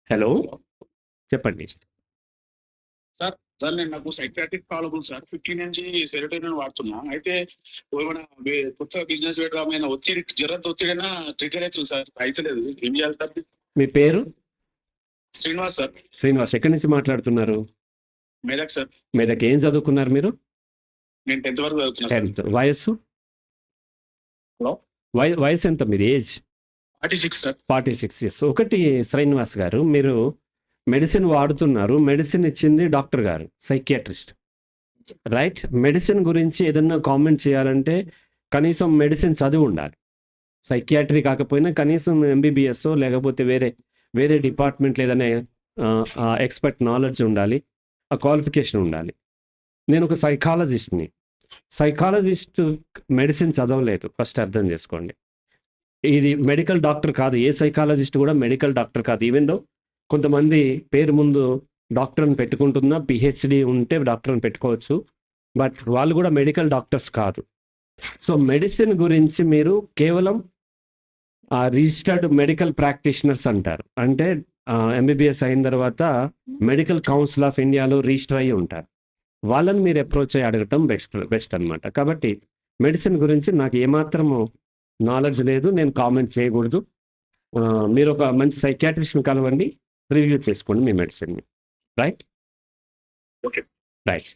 Hello చెప్పండి. Sir sir నేను నాకు సైకియాట్రిక్ ప్రాబ్లమ్ ఉంది సార్. 15 నుంచి సెరోటోనిన్ వాడుతున్నా. అయితే ఏమైనా కొత్త బిజినెస్ పెడదాం ఏమైనా ఒత్తిడి జరంత ఒత్తిడైనా ట్రిగ్గర్ అవుతుంది సార్. అయితలేదు. ఏం చేయాలి సార్? మీ పేరు? శ్రీనివాస్ సార్. శ్రీనివాస్. ఎక్కడి నుంచి మాట్లాడుతున్నారు? మెదక్ సార్. మెదక్. ఏం చదువుకున్నారు మీరు? నేను 10th వరకు చదువుతున్నా సార్. 10th. వయస్సు? హలో, వయసు ఎంత మీరు? ఏజ్? 46 సార్. 46 ఇయర్స్. ఒకటి శ్రీనివాస్ గారు, మీరు మెడిసిన్ వాడుతున్నారు. మెడిసిన్ ఇచ్చింది డాక్టర్ గారు, సైకియాట్రిస్ట్, రైట్? మెడిసిన్ గురించి ఏదన్నా కామెంట్ చేయాలంటే కనీసం మెడిసిన్ చదివి ఉండాలి. సైకియాట్రీ కాకపోయినా కనీసం ఎంబీబీఎస్ లేకపోతే వేరే డిపార్ట్మెంట్ ఏదైనా ఎక్స్పర్ట్ నాలెడ్జ్ ఉండాలి, ఆ క్వాలిఫికేషన్ ఉండాలి. నేను ఒక సైకాలజిస్ట్ని. సైకాలజిస్ట్ మెడిసిన్ చదవలేదు, ఫస్ట్ అర్థం చేసుకోండి. ఇది మెడికల్ డాక్టర్ కాదు. ఏ సైకాలజిస్ట్ కూడా మెడికల్ డాక్టర్ కాదు. ఈవెన్ దో కొంతమంది పేరు ముందు డాక్టర్ అని పెట్టుకుంటున్నా, పిహెచ్డి ఉంటే డాక్టర్ అని పెట్టుకోవచ్చు, బట్ వాళ్ళు కూడా మెడికల్ డాక్టర్స్ కాదు. సో మెడిసిన్ గురించి మీరు కేవలం రిజిస్టర్డ్ మెడికల్ ప్రాక్టీషనర్స్ అంటారు. అంటే ఎంబీబీఎస్ అయిన తర్వాత మెడికల్ కౌన్సిల్ ఆఫ్ ఇండియాలో రిజిస్టర్ అయ్యి ఉంటారు. వాళ్ళని మీరు అప్రోచ్ అయ్యి అడగటం బెస్ట్ అనమాట. కాబట్టి మెడిసిన్ గురించి నాకు ఏమాత్రము నాలెడ్జ్ లేదు, నేను కామెంట్ చేయకూడదు. మీరు ఒక మంచి సైకియాట్రిస్ట్ని కలవండి, రివ్యూ చేసుకోండి మీ మెడిసిన్ని. రైట్? ఓకే. రైట్.